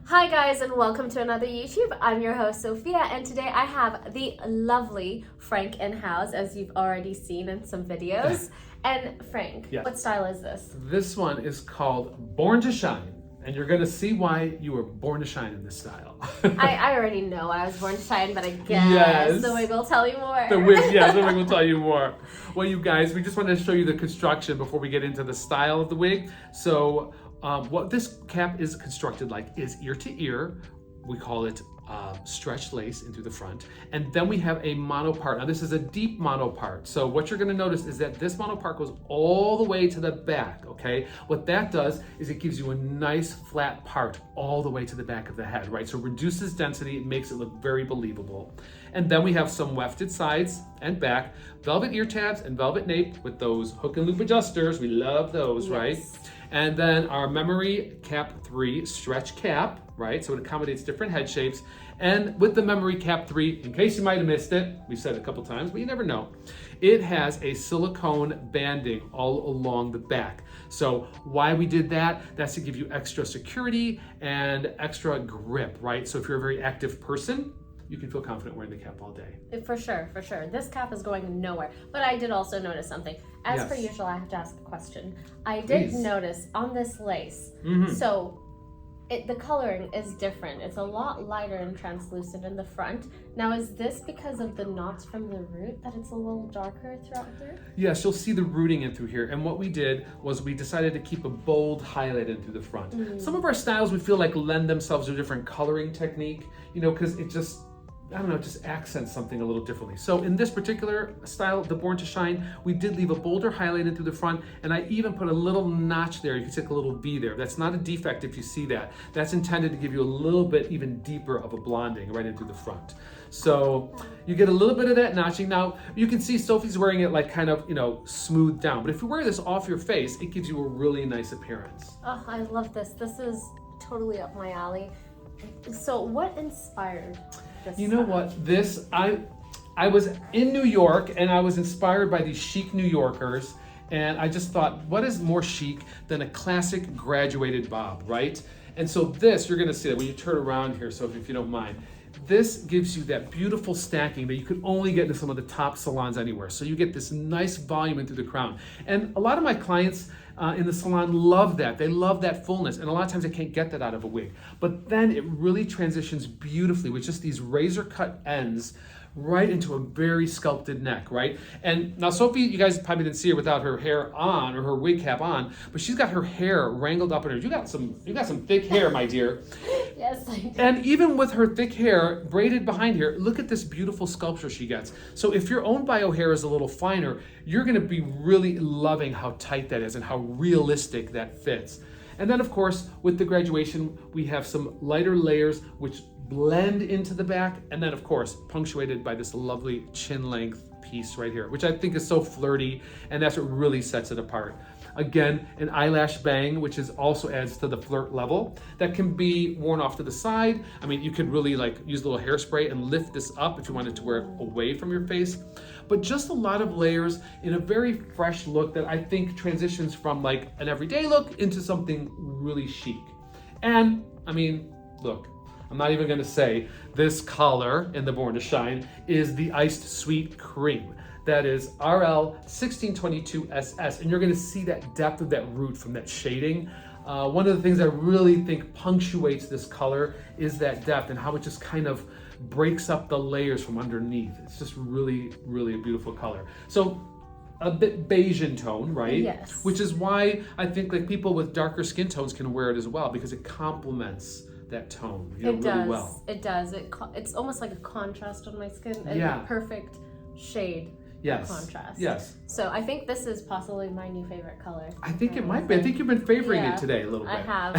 Hi guys, and welcome to another YouTube. I'm your host Sophia, and today I have the lovely Frank in house, as you've already seen in some videos. And Frank, Yes. What style is this? This one is called Born to Shine, and you're going to see why you were born to shine in this style. I already know I was born to shine, but I guess Yes. the wig will tell you more. The wig, yeah, the wig will tell you more. Well, you guys, we just wanted to show you the construction before we get into the style of the wig. So what this cap is constructed like is ear to ear. We call it stretch lace into the front. And then we have a monopart. Now this is a deep monopart. So what you're gonna notice is that this monopart goes all the way to the back, okay? What that does is it gives you a nice flat part all the way to the back of the head, right? So it reduces density, it makes it look very believable. And then we have some wefted sides and back, velvet ear tabs and velvet nape with those hook and loop adjusters. We love those, Yes. right? And then our memory cap 3 stretch cap, right? So it accommodates different head shapes. And with the memory cap 3, in case you might have missed it, we've said it a couple times, but you never know, it has a silicone banding all along the back. So why we did that, that's to give you extra security and extra grip, right? So if you're a very active person, you can feel confident wearing the cap all day. For sure, for sure. This cap is going nowhere. But I did also notice something. As Yes. per usual, I have to ask a question. I did Please. notice on this lace, Mhm. so the coloring is different. It's a lot lighter and translucent in the front. Now, is this because of the knots from the root that it's a little darker throughout here? Yes, you'll see the rooting in through here. And what we did was we decided to keep a bold highlight in through the front. Some of our styles we feel like lend themselves to a different coloring technique, you know, because it just, I don't know, it just accents something a little differently. So in this particular style, the Born to Shine, we did leave a bolder highlight in through the front, and I even put a little notch there. You can see like a little V there. That's not a defect if you see that. That's intended to give you a little bit even deeper of a blonding right into the front. So you get a little bit of that notching. Now you can see Sophie's wearing it like kind of, you know, smoothed down. But if you wear this off your face, it gives you a really nice appearance. Oh, I love this. This is totally up my alley. So what inspired this? You know what? This, I was in New York and I was inspired by these chic New Yorkers, and I just thought, what is more chic than a classic graduated bob, right? And so this, you're gonna see that when you turn around here, so if you don't mind, this gives you that beautiful stacking that you could only get in some of the top salons anywhere. So you get this nice volume into the crown. And a lot of my clients in the salon love that. They love that fullness. And a lot of times they can't get that out of a wig. But then it really transitions beautifully with just these razor cut ends right into a very sculpted neck, right? And now Sophie, you guys probably didn't see her without her hair on or her wig cap on, but she's got her hair wrangled up in her. You got some thick hair, my dear. Yes, I do. And even with her thick hair braided behind here, look at this beautiful sculpture she gets. So if your own bio hair is a little finer, you're gonna be really loving how tight that is and how realistic that fits. And then of course, with the graduation, we have some lighter layers which blend into the back. And then of course, punctuated by this lovely chin length piece right here, which I think is so flirty. And that's what really sets it apart. Again, an eyelash bang, which is also adds to the flirt level. That can be worn off to the side. I mean, you could really like use a little hairspray and lift this up if you wanted to wear it away from your face. But just a lot of layers in a very fresh look that I think transitions from like an everyday look into something really chic. And I mean, look, I'm not even gonna say this color in the Born to Shine is the Iced Sweet Cream. That is RL 1622SS, and you're gonna see that depth of that root from that shading. One of the things I really think punctuates this color is that depth and how it just kind of breaks up the layers from underneath. It's just really, really a beautiful color. So a bit beige in tone, right? Yes. Which is why I think like people with darker skin tones can wear it as well, because it complements that tone, you know, It really does. well. It does. It's almost like a contrast on my skin. And Yeah. the perfect shade. Yes. Contrast. Yes. So I think this is possibly my new favorite color. I think it might be. I think you've been favoring it today a little bit. I have.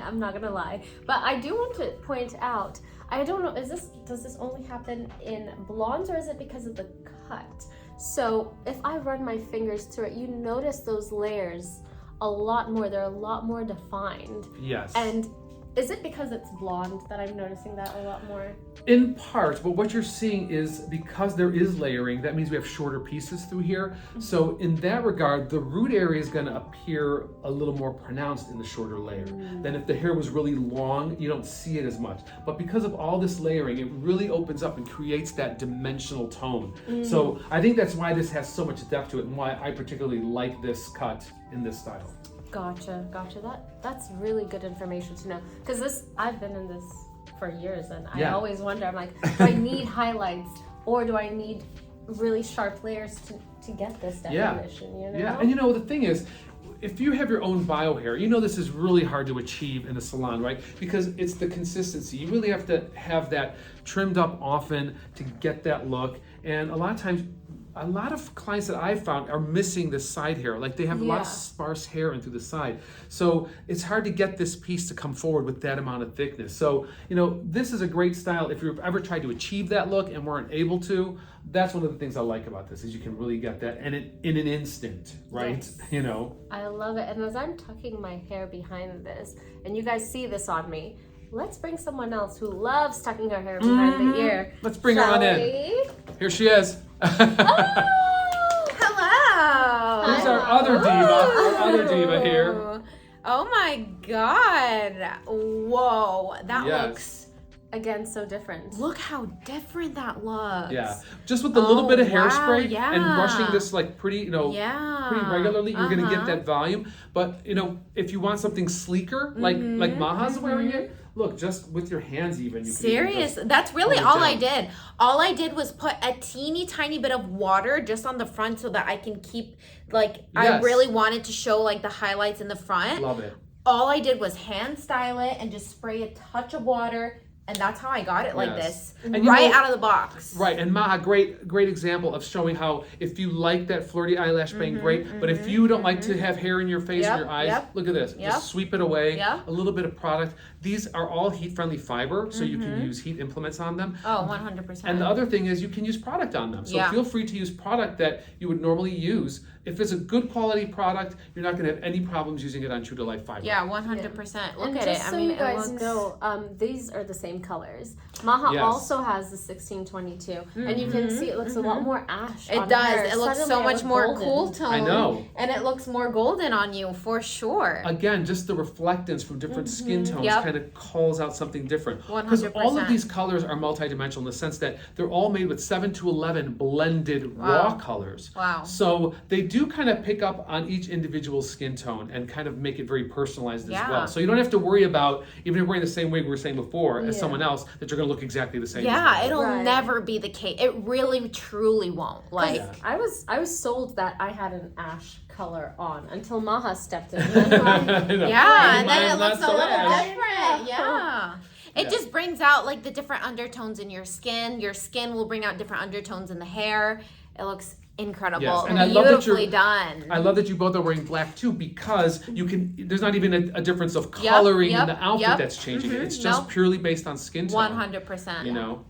I'm not gonna lie. But I do want to point out, I don't know, does this only happen in blondes or is it because of the cut? So if I run my fingers through it, you notice those layers a lot more. They're a lot more defined. Yes. And Is it because it's blonde that I'm noticing that a lot more? In part, but what you're seeing is because there is layering, that means we have shorter pieces through here. So in that regard, the root area is going to appear a little more pronounced in the shorter layer than if the hair was really long. You don't see it as much. But because of all this layering, it really opens up and creates that dimensional tone. So I think that's why this has so much depth to it and why I particularly like this cut in this style. Gotcha. That's really good information to know. Because I've been in this for years, and I always wonder, I'm like, do I need highlights or do I need really sharp layers to get this definition, you know? Yeah, and the thing is, if you have your own bio hair, this is really hard to achieve in a salon, right? Because it's the consistency. You really have to have that trimmed up often to get that look. And a lot of times, a lot of clients that I've found are missing this side hair. Like they have a lot of sparse hair in through the side. So it's hard to get this piece to come forward with that amount of thickness. So, this is a great style. If you've ever tried to achieve that look and weren't able to, that's one of the things I like about this is you can really get that and in an instant, right? Yes. I love it. And as I'm tucking my hair behind this, and you guys see this on me, let's bring someone else who loves tucking her hair behind the ear. Let's bring her on in. Here she is. Oh, hello. Who's our other diva here? Oh my God. Whoa. That looks, again, so different. Look how different that looks. Yeah. Just with a little bit of hairspray and brushing this like pretty, pretty regularly, you're going to get that volume. But, if you want something sleeker, like Maha's wearing it, look, just with your hands even. Serious. That's really all I did. All I did was put a teeny tiny bit of water just on the front so that I can keep, I really wanted to show the highlights in the front. Love it. All I did was hand style it and just spray a touch of water. And that's how I got it like this, and out of the box. Right, and Maha, great example of showing how if you like that flirty eyelash bang, great. But if you don't like to have hair in your face and your eyes, look at this. Just sweep it away. A little bit of product. These are all heat-friendly fiber, so you can use heat implements on them. Oh, 100%. And the other thing is you can use product on them. So feel free to use product that you would normally use. If it's a good quality product, you're not going to have any problems using it on true to life fiber. Yeah, 100%. Look and at just it. So you guys know, these are the same colors. Maha also has the 1622, and you can see it looks a lot more ash. It on does. her. It looks so much more cool tone. I know. And it looks more golden on you for sure. Again, just the reflectance from different skin tones kind of calls out something different. 100%. Because all of these colors are multidimensional in the sense that they're all made with 7 to 11 blended raw colors. Wow. So they do kind of pick up on each individual skin tone and kind of make it very personalized as well. So you don't have to worry about, even if you're wearing the same wig we were saying before as someone else, that you're going to look exactly the same. Yeah, it'll never be the case. It really, truly won't. I was sold that I had an ash color on until Maha stepped in. And then it looks a little different. Yeah. It just brings out the different undertones in your skin. Your skin will bring out different undertones in the hair. It looks incredible. Yes. And beautifully done. I love that you both are wearing black too, because there's not even a difference of coloring in the outfit that's changing it. It's just purely based on skin tone. 100%.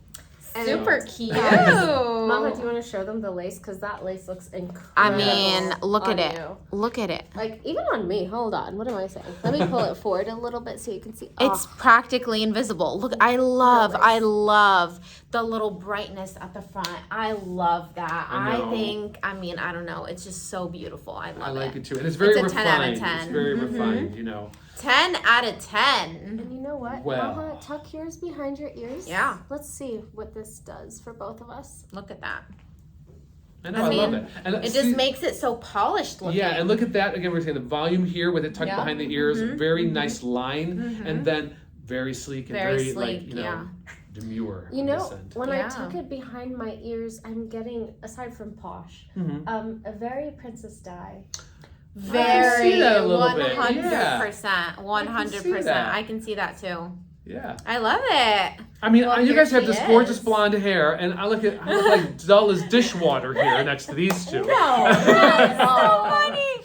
Super cute. Mama, do you want to show them the lace? Because that lace looks incredible. I mean, look at it. Look at it. Even on me. Hold on. What am I saying? Let me pull it forward a little bit so you can see. It's practically invisible. Look, I love the little brightness at the front. I love that. I don't know. It's just so beautiful. I love it. I like it too. And it's very refined. 10 out of 10. It's very refined, 10 out of 10. And you know what? Well. Maha, tuck yours behind your ears. Yeah. Let's see what this does for both of us. Look at that. I love it. And it just makes it so polished looking. Yeah, and look at that. Again, we're saying the volume here with it tucked behind the ears. Very nice line. And then very sleek and very sleek, demure. When I tuck it behind my ears, I'm getting, aside from posh, a very Princess Di. Very, 100%. 100%. I can see that too. Yeah. I love it. I mean, you guys have this gorgeous blonde hair, and I look like dull as dishwater here next to these two. No, that's so funny.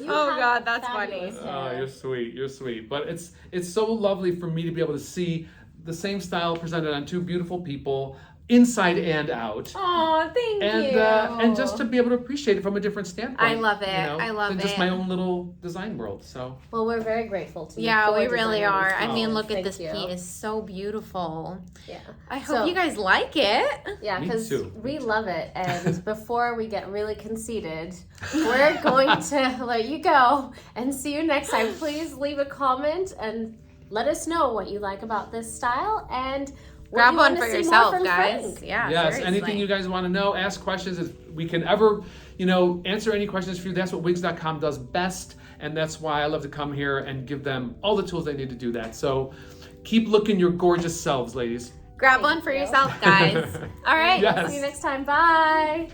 God, that's funny. Oh, you're sweet. But it's so lovely for me to be able to see the same style presented on two beautiful people inside and out. Oh, thank you. And just to be able to appreciate it from a different standpoint. I love it. I love than it. just my own little design world. So. Well, we're very grateful to you. Yeah, we for really designing are. these I mean, pieces. look at Thank this you. piece. So beautiful. Yeah. I hope you guys like it. Yeah, Me because too. we love it. And before we get really conceited, we're going to let you go and see you next time. Please leave a comment and let us know what you like about this style and what Grab you one want for to see yourself, more from guys. Frank. Yeah. Yes, seriously. anything you guys want to know, ask questions. If we can ever, answer any questions for you, that's what Wigs.com does best. And that's why I love to come here and give them all the tools they need to do that. So keep looking your gorgeous selves, ladies. Grab one for yourself, guys. All right. Yes. See you next time. Bye.